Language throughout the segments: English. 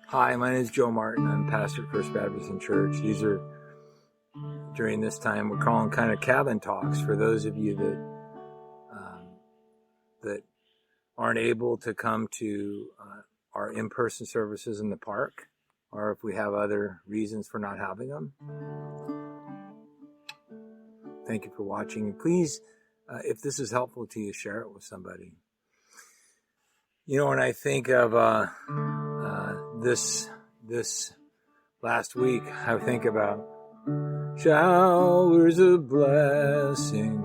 Hi, my name is Joe Martin. I'm pastor at First Baptist Church. These are, during this time, we're calling kind of cabin talks for those of you that aren't able to come to our in-person services in the park, or if we have other reasons for not having them. Thank you for watching. Please, if this is helpful to you, share it with somebody. You know, when I think of this last week, I think about showers of blessing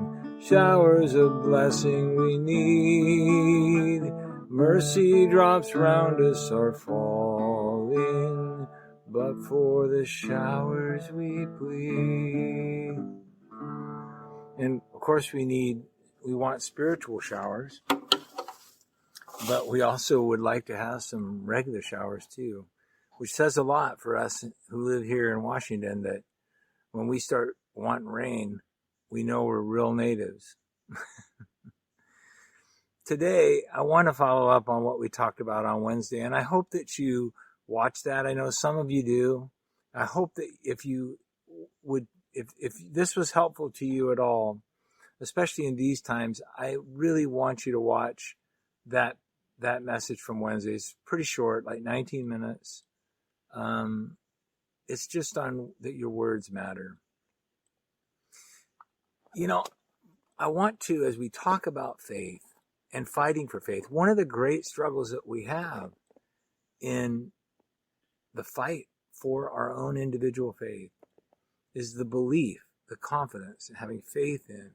we need. Mercy drops round us are falling, but for the showers we plead. And of course we want spiritual showers, but we also would like to have some regular showers too, which says a lot for us who live here in Washington, that when we start wanting rain, we know we're real natives. Today, I want to follow up on what we talked about on Wednesday, and I hope that you watch that. I know some of you do. I hope that if this was helpful to you at all, especially in these times, I really want you to watch that message from Wednesday. It's pretty short, like 19 minutes. It's just on that your words matter. You know, I want to, as we talk about faith and fighting for faith, one of the great struggles that we have in the fight for our own individual faith is the belief, the confidence, and having faith in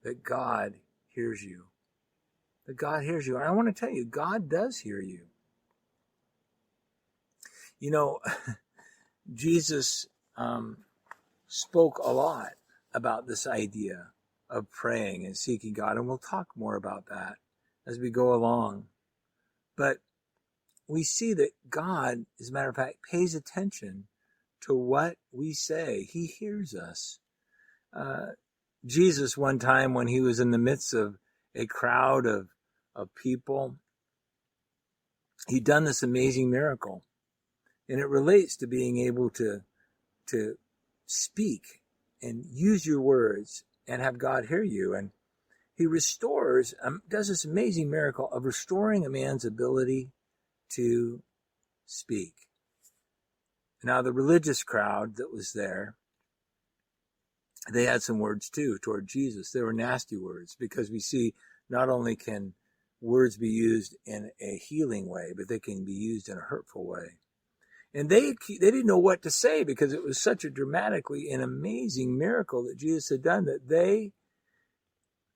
that God hears you. That God hears you. And I want to tell you, God does hear you. You know, Jesus spoke a lot about this idea of praying and seeking God, and we'll talk more about that as we go along. But we see that God, as a matter of fact, pays attention to what we say. He hears us. Jesus, one time when he was in the midst of a crowd of people, he'd done this amazing miracle. And it relates to being able to speak and use your words and have God hear you. And he does this amazing miracle of restoring a man's ability to speak. Now, the religious crowd that was there, they had some words too toward Jesus. They were nasty words, because we see not only can words be used in a healing way, but they can be used in a hurtful way. And they didn't know what to say, because it was such a dramatically and amazing miracle that Jesus had done, that they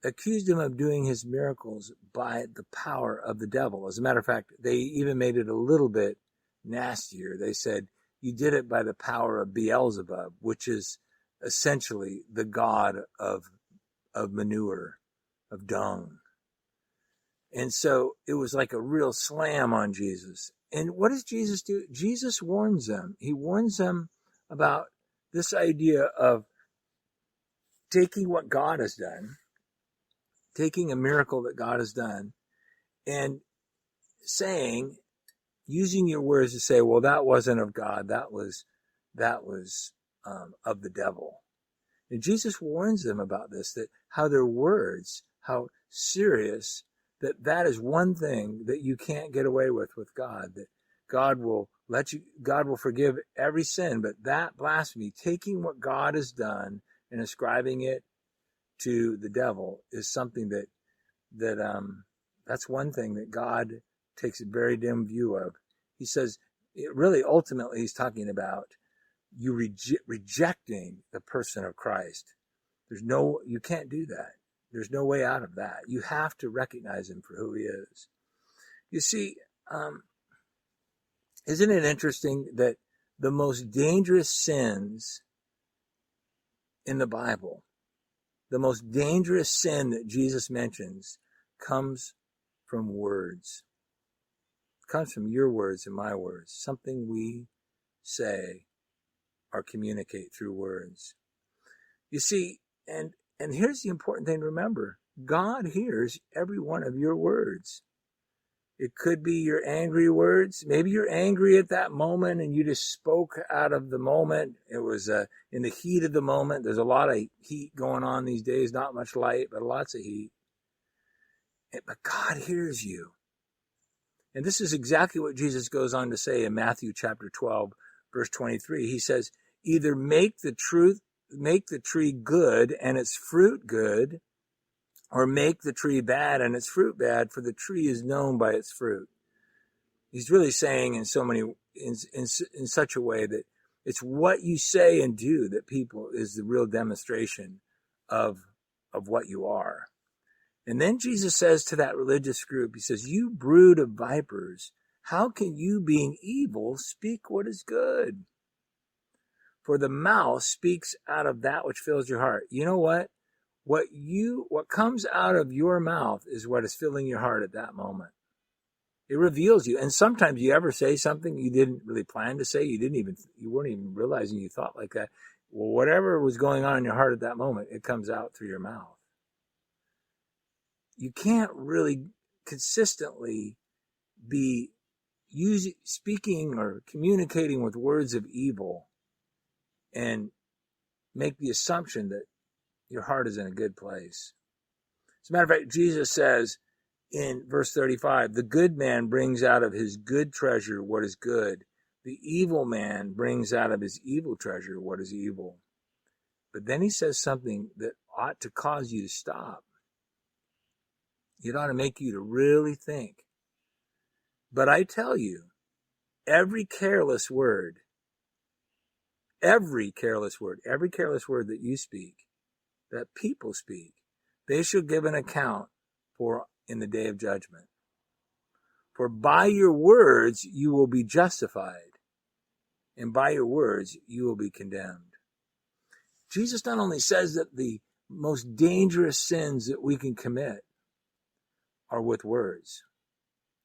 accused him of doing his miracles by the power of the devil. As a matter of fact, they even made it a little bit nastier. They said, you did it by the power of Beelzebub, which is essentially the god of manure, of dung. And so it was like a real slam on Jesus. And what does Jesus do? Jesus warns them. He warns them about this idea of taking what God has done, taking a miracle that God has done, and using your words to say, well, that wasn't of God. That was of the devil. And Jesus warns them about this, that how their words, how serious, that is one thing that you can't get away with God, that God will forgive every sin, but that blasphemy, taking what God has done and ascribing it to the devil, is something that's one thing that God takes a very dim view of. He says, ultimately, he's talking about you rejecting the person of Christ. You can't do that. There's no way out of that. You have to recognize him for who he is. You see, isn't it interesting that the most dangerous sins in the Bible, the most dangerous sin that Jesus mentions, comes from words. It comes from your words and my words, something we say or communicate through words. You see, and here's the important thing to remember. God hears every one of your words. It could be your angry words. Maybe you're angry at that moment and you just spoke out of the moment. It was in the heat of the moment. There's a lot of heat going on these days, not much light, but lots of heat. But God hears you. And this is exactly what Jesus goes on to say in Matthew chapter 12, verse 23. He says, either make the tree good and its fruit good, or make the tree bad and its fruit bad, for the tree is known by its fruit. He's really saying in such a way that it's what you say and do that people is the real demonstration of what you are. And then Jesus says to that religious group, he says, you brood of vipers, how can you, being evil, speak what is good? For the mouth speaks out of that which fills your heart. You know what? What comes out of your mouth is what is filling your heart at that moment. It reveals you. And sometimes you ever say something you didn't really plan to say. You weren't even realizing you thought like that. Well, whatever was going on in your heart at that moment, it comes out through your mouth. You can't really consistently be speaking or communicating with words of evil and make the assumption that your heart is in a good place. As a matter of fact, Jesus says in verse 35, the good man brings out of his good treasure what is good. The evil man brings out of his evil treasure what is evil. But then he says something that ought to cause you to stop. It ought to make you to really think. But I tell you, every careless word that you speak, that people speak, they shall give an account for in the day of judgment. For by your words you will be justified, and by your words you will be condemned. Jesus not only says that the most dangerous sins that we can commit are with words.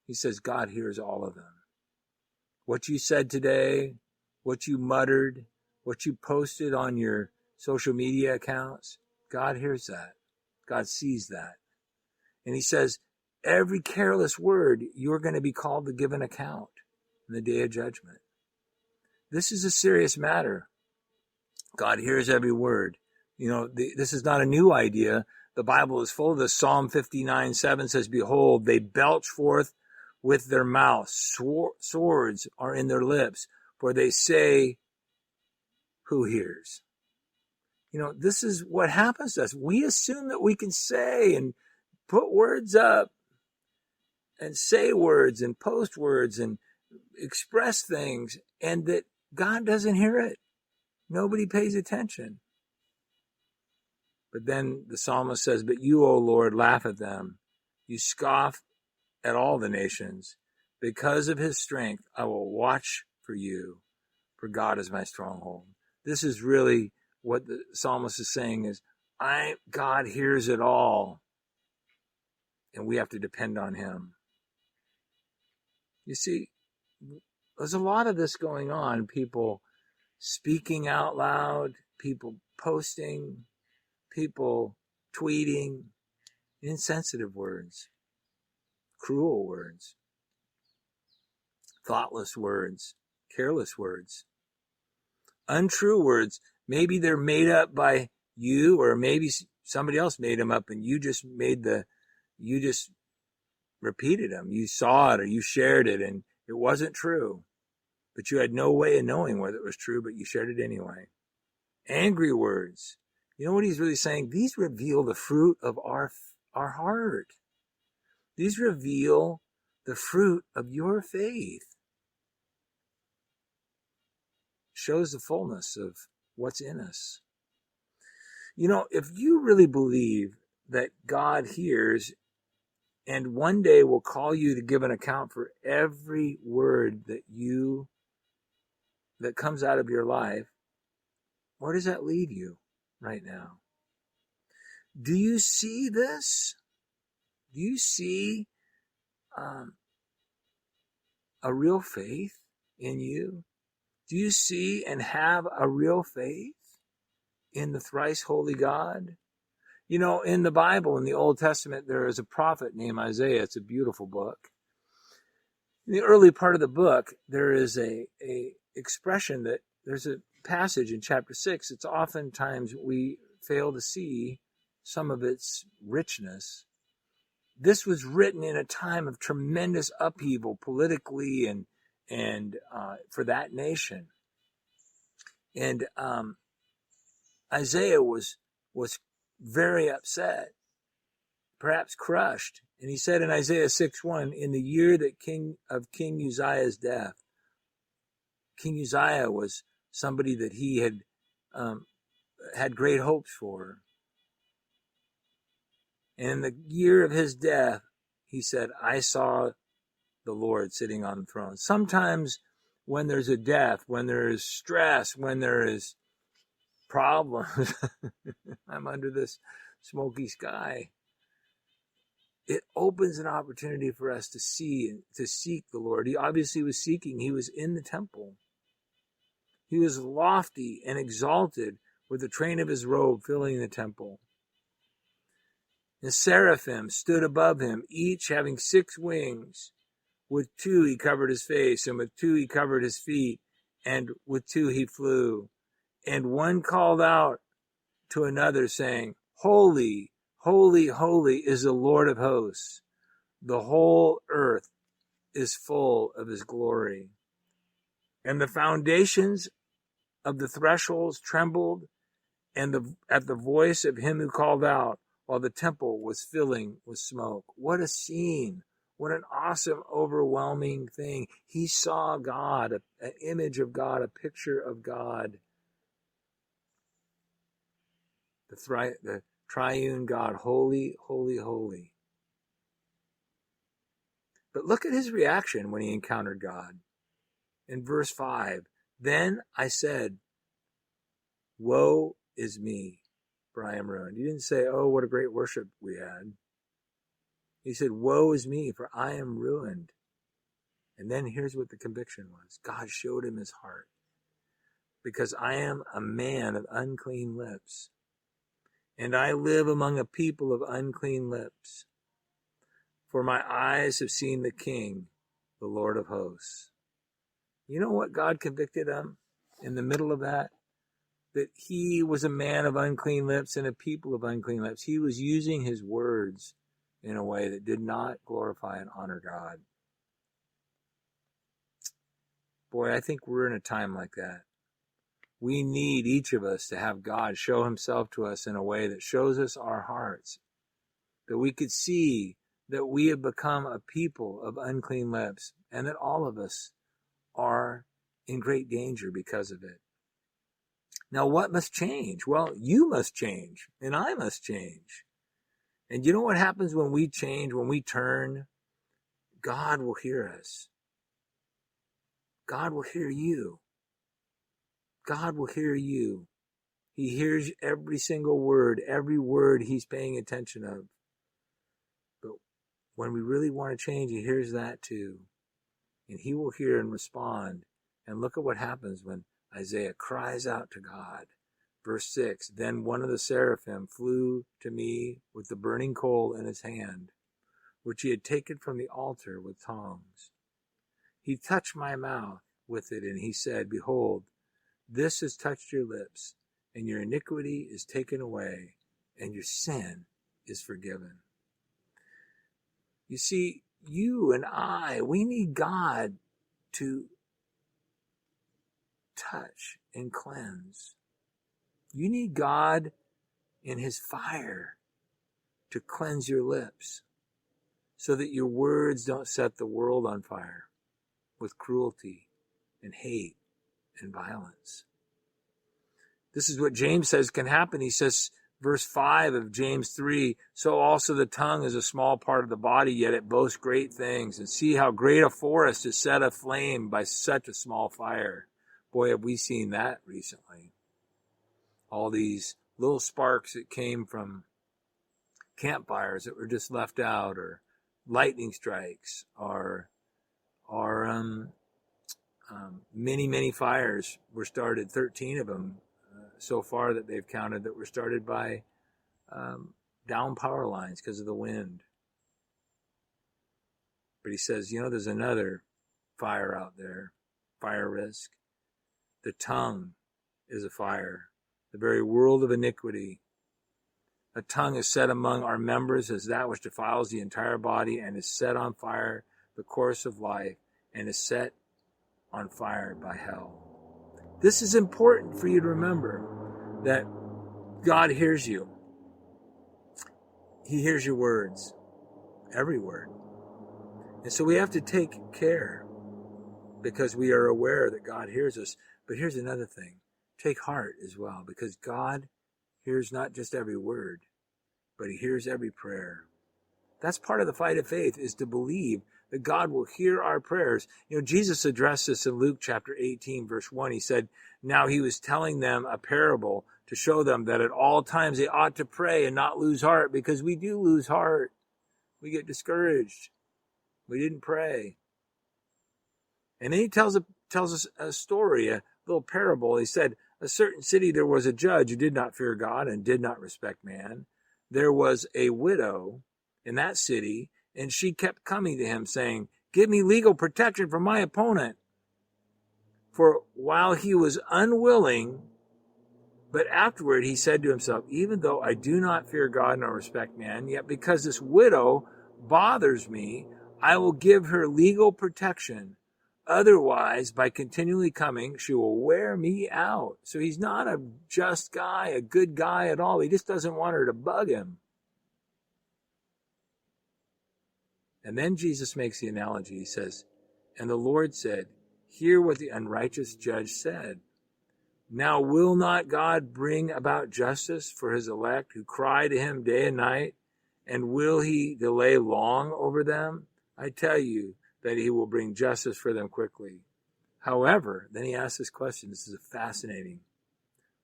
He says God hears all of them. What you said today, what you muttered, what you posted on your social media accounts, God hears that. God sees that. And he says, every careless word, you're going to be called to give an account in the day of judgment. This is a serious matter. God hears every word. This is not a new idea. The Bible is full of this. Psalm 59:7 says, behold, they belch forth with their mouths. Swords are in their lips, for they say, who hears? This is what happens to us. We assume that we can say and put words up and say words and post words and express things, and that God doesn't hear it. Nobody pays attention. But then the psalmist says, but you, O Lord, laugh at them. You scoff at all the nations. Because of his strength, I will watch for you, for God is my stronghold. This is really what the psalmist is saying is, God hears it all, and we have to depend on him. You see, there's a lot of this going on. People speaking out loud, people posting, people tweeting, insensitive words, cruel words, thoughtless words, careless words, untrue words. Maybe they're made up by you, or maybe somebody else made them up and you just repeated them. You saw it or you shared it and it wasn't true, but you had no way of knowing whether it was true, but you shared it anyway. Angry words. You know what he's really saying? These reveal the fruit of our heart. These reveal the fruit of your faith. Shows the fullness of what's in us. If you really believe that God hears and one day will call you to give an account for every word that comes out of your life, where does that leave you right now? Do you see this? Do you see a real faith in you? Do you see and have a real faith in the thrice holy God? In the Bible, in the Old Testament, there is a prophet named Isaiah. It's a beautiful book. In the early part of the book, there is a expression that there's a passage in chapter 6. It's oftentimes we fail to see some of its richness. This was written in a time of tremendous upheaval politically and for that nation. And Isaiah was very upset, perhaps crushed. And he said in Isaiah 6:1, in the year that King Uzziah's death, King Uzziah was somebody that he had great hopes for. And in the year of his death, he said, I saw the Lord sitting on the throne. Sometimes when there's a death, when there is stress, when there is problems, I'm under this smoky sky. It opens an opportunity for us to see and to seek the Lord. He obviously was seeking. He was in the temple. He was lofty and exalted with the train of his robe filling the temple. The seraphim stood above him, each having 6 wings. With 2 he covered his face, and with 2 he covered his feet, and with 2 he flew. And one called out to another, saying, Holy, holy, holy is the Lord of hosts. The whole earth is full of his glory. And the foundations of the thresholds trembled at the voice of him who called out, while the temple was filling with smoke. What a scene. What an awesome, overwhelming thing. He saw God, an image of God, a picture of God. The triune God, holy, holy, holy. But look at his reaction when he encountered God. In verse 5, then I said, woe is me, for I am ruined. He didn't say, oh, what a great worship we had. He said, woe is me, for I am ruined. And then here's what the conviction was. God showed him his heart. Because I am a man of unclean lips, and I live among a people of unclean lips. For my eyes have seen the King, the Lord of hosts. You know what God convicted him in the middle of that? That he was a man of unclean lips and a people of unclean lips. He was using his words in a way that did not glorify and honor God. Boy, I think we're in a time like that. We need each of us to have God show himself to us in a way that shows us our hearts, that we could see that we have become a people of unclean lips and that all of us are in great danger because of it. Now, what must change? Well, you must change and I must change. And you know what happens when we change, when we turn? God will hear us. God will hear you. God will hear you. He hears every single word, every word he's paying attention of. But when we really want to change, he hears that too. And he will hear and respond. And look at what happens when Isaiah cries out to God. Verse 6, then one of the seraphim flew to me with the burning coal in his hand, which he had taken from the altar with tongs. He touched my mouth with it, and he said, behold, this has touched your lips, and your iniquity is taken away, and your sin is forgiven. You see, you and I, we need God to touch and cleanse. You need God in his fire to cleanse your lips so that your words don't set the world on fire with cruelty and hate and violence. This is what James says can happen. He says, verse 5 of James 3, so also the tongue is a small part of the body, yet it boasts great things. And see how great a forest is set aflame by such a small fire. Boy, have we seen that recently. All these little sparks that came from campfires that were just left out, or lightning strikes, or many fires were started, 13 of them so far that they've counted, that were started by down power lines because of the wind. But he says, there's another fire out there, fire risk. The tongue is a fire, the very world of iniquity. A tongue is set among our members as that which defiles the entire body and is set on fire the course of life and is set on fire by hell. This is important for you to remember, that God hears you. He hears your words, every word. And so we have to take care because we are aware that God hears us. But here's another thing. Take heart as well, because God hears not just every word, but he hears every prayer. That's part of the fight of faith, is to believe that God will hear our prayers. You know, Jesus addressed this in Luke chapter 18, verse 1. He said, now he was telling them a parable to show them that at all times they ought to pray and not lose heart, because we do lose heart. We get discouraged. We didn't pray. And then he tells us a story, a little parable. He said, a certain city there was a judge who did not fear God and did not respect man. There was a widow in that city, and she kept coming to him saying, give me legal protection from my opponent. For while he was unwilling, but afterward he said to himself, even though I do not fear God nor respect man, yet because this widow bothers me, I will give her legal protection. Otherwise, by continually coming, she will wear me out. So he's not a just guy, a good guy at all. He just doesn't want her to bug him. And then Jesus makes the analogy. He says, and the Lord said, hear what the unrighteous judge said. Now will not God bring about justice for his elect who cry to him day and night? And will he delay long over them? I tell you that he will bring justice for them quickly. However, then he asks this question. This is fascinating.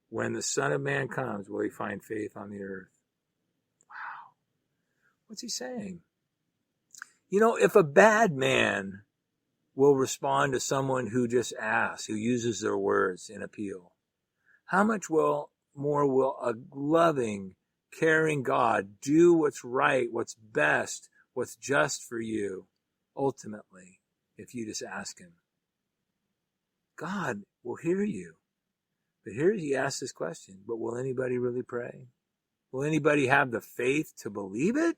When the Son of Man comes, will he find faith on the earth? Wow. What's he saying? You know, if a bad man will respond to someone who just asks, who uses their words in appeal, how much more will a loving, caring God do what's right, what's best, what's just for you, ultimately, if you just ask him? God will hear you. But here he asks this question, but will anybody really pray? Will anybody have the faith to believe it?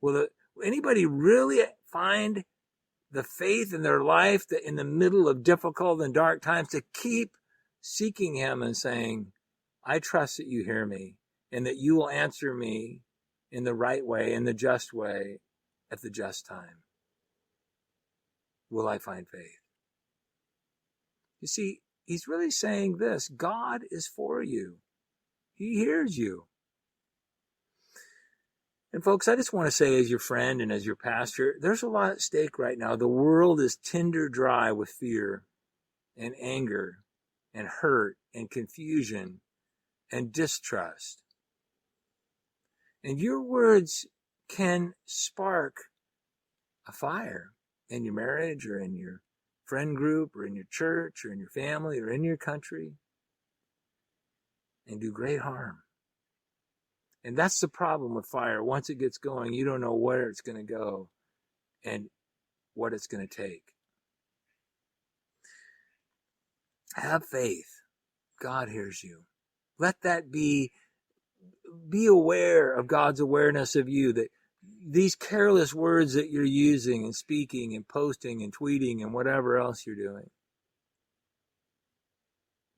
Will anybody really find the faith in their life that in the middle of difficult and dark times to keep seeking him and saying, I trust that you hear me and that you will answer me in the right way, in the just way, at the just time? Will I find faith? You see, he's really saying this: God is for you. He hears you. And folks, I just want to say, as your friend and as your pastor, there's a lot at stake right now. The world is tinder dry with fear and anger and hurt and confusion and distrust. And your words can spark a fire in your marriage or in your friend group or in your church or in your family or in your country and do great harm. And that's the problem with fire. Once it gets going, you don't know where it's going to go and what it's going to take. Have faith. God hears you. Let that be aware of God's awareness of you, that these careless words that you're using and speaking and posting and tweeting and whatever else you're doing,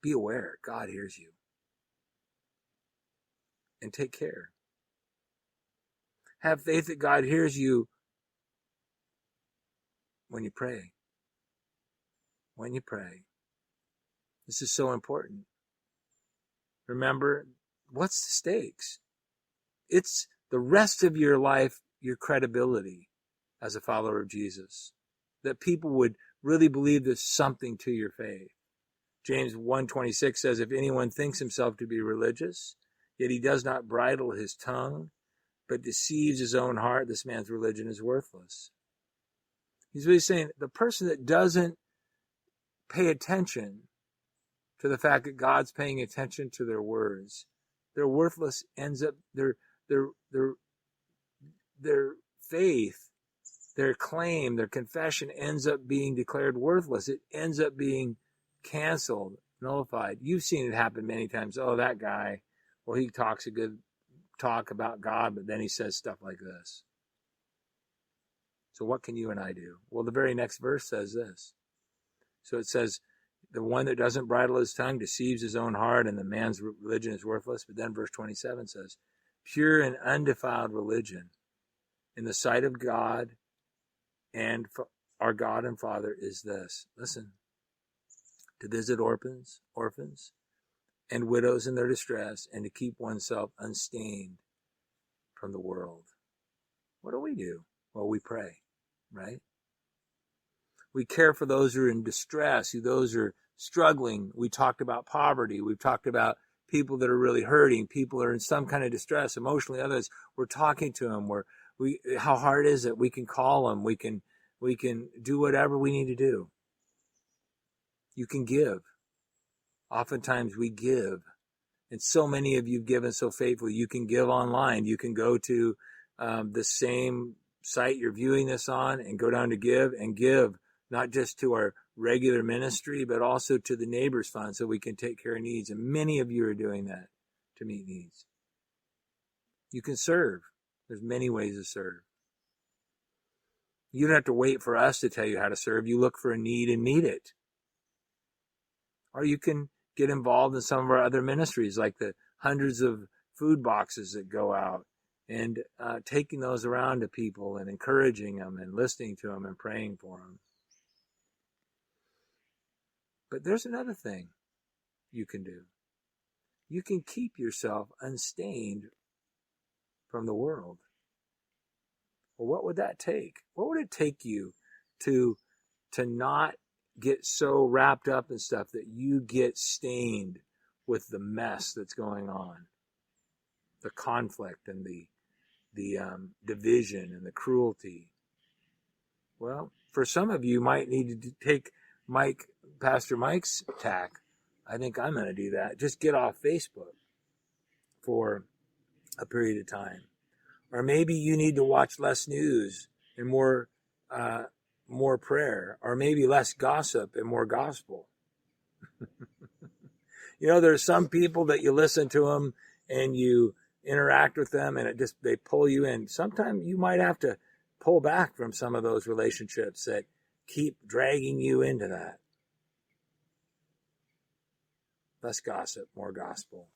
be aware. God hears you. And take care. Have faith that God hears you when you pray. When you pray. This is so important. Remember, what's the stakes? It's the rest of your life, your credibility as a follower of Jesus. That people would really believe there's something to your faith. James 1:26 says, if anyone thinks himself to be religious, yet he does not bridle his tongue, but deceives his own heart, this man's religion is worthless. He's really saying the person that doesn't pay attention to the fact that God's paying attention to their words, their worthless ends up, their faith their claim, their confession ends up being declared worthless. It ends up being canceled, nullified. You've seen it happen many times. Oh, that guy, well, he talks a good talk about God, but then he says stuff like this. So what can you and I do? Well, the very next verse says this. So it says, the one that doesn't bridle his tongue deceives his own heart, and the man's religion is worthless. But then verse 27 says, pure and undefiled religion in the sight of God and our God and Father is this. Listen, to visit orphans and widows in their distress, and to keep oneself unstained from the world. What do? Well, we pray, right? We care for those who are in distress, those who are struggling. We talked about poverty. We've talked about people that are really hurting, people that are in some kind of distress, emotionally, others. We're talking to them. How hard is it? We can call them. We can do whatever we need to do. You can give. Oftentimes we give. And so many of you have given so faithfully. You can give online. You can go to the same site you're viewing this on and go down to give, not just to our regular ministry, but also to the Neighbors Fund so we can take care of needs. And many of you are doing that to meet needs. You can serve. There's many ways to serve. You don't have to wait for us to tell you how to serve. You look for a need and meet it. Or you can get involved in some of our other ministries, like the hundreds of food boxes that go out, and taking those around to people and encouraging them and listening to them and praying for them. But there's another thing you can do. You can keep yourself unstained from the world. Well, what would that take? What would it take you to not get so wrapped up in stuff that you get stained with the mess that's going on, the conflict and the division and the cruelty? Well, for some of you might need to take Pastor Mike's tack. I think I'm going to do that. Just get off Facebook for a period of time. Or maybe you need to watch less news and more prayer, or maybe less gossip and more gospel. There's some people that you listen to them and you interact with them and they pull you in. Sometimes you might have to pull back from some of those relationships that keep dragging you into that. Less gossip, more gospel.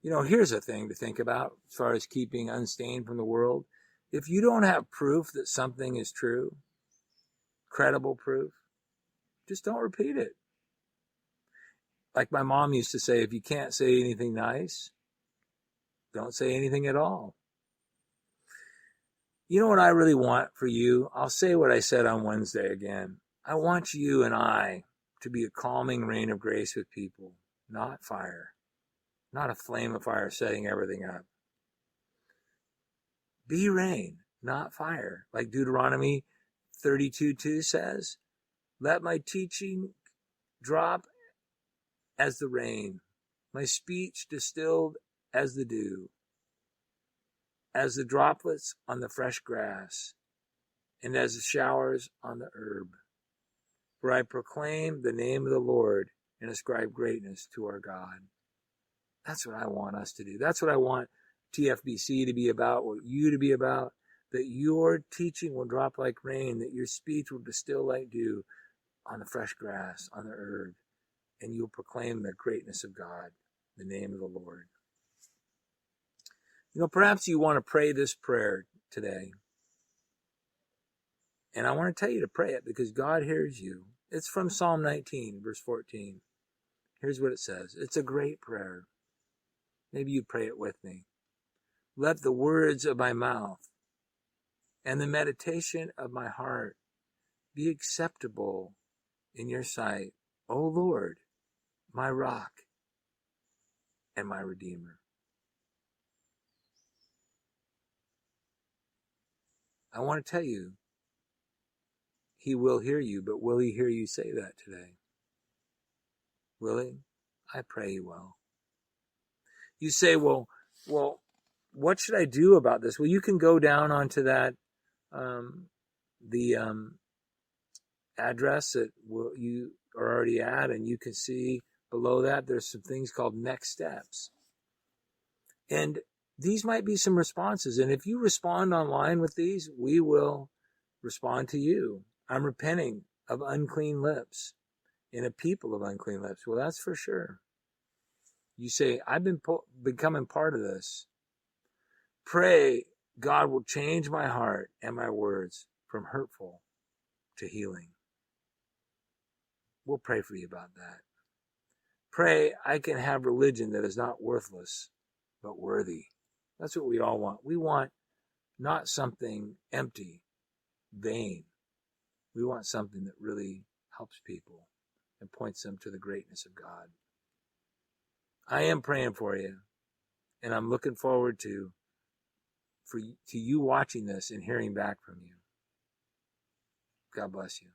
Here's a thing to think about as far as keeping unstained from the world. If you don't have proof that something is true, credible proof, just don't repeat it. Like my mom used to say, if you can't say anything nice, don't say anything at all. You know what I really want for you? I'll say what I said on Wednesday again. I want you and I to be a calming rain of grace with people, not fire. Not a flame of fire setting everything up. Be rain, not fire. Like Deuteronomy 32:2 says, let my teaching drop as the rain, my speech distilled as the dew, as the droplets on the fresh grass, and as the showers on the herb. For I proclaim the name of the Lord and ascribe greatness to our God. That's what I want us to do. That's what I want TFBC to be about, what you to be about, that your teaching will drop like rain, that your speech will distill like dew on the fresh grass, on the herb, and you'll proclaim the greatness of God, the name of the Lord. Perhaps you want to pray this prayer today. And I want to tell you to pray it because God hears you. It's from Psalm 19, verse 14. Here's what it says. It's a great prayer. Maybe you pray it with me. Let the words of my mouth and the meditation of my heart be acceptable in your sight, O Lord, my rock and my redeemer. I want to tell you, he will hear you, but will he hear you say that today? Will he? I pray he will. You say, well, what should I do about this? Well, you can go down onto that the address that you are already at, and you can see below that there's some things called next steps. And these might be some responses. And if you respond online with these, we will respond to you. I'm repenting of unclean lips and a people of unclean lips. Well, that's for sure. You say, I've been becoming part of this. Pray God will change my heart and my words from hurtful to healing. We'll pray for you about that. Pray I can have religion that is not worthless, but worthy. That's what we all want. We want not something empty, vain. We want something that really helps people and points them to the greatness of God. I am praying for you, and I'm looking forward to you watching this and hearing back from you. God bless you.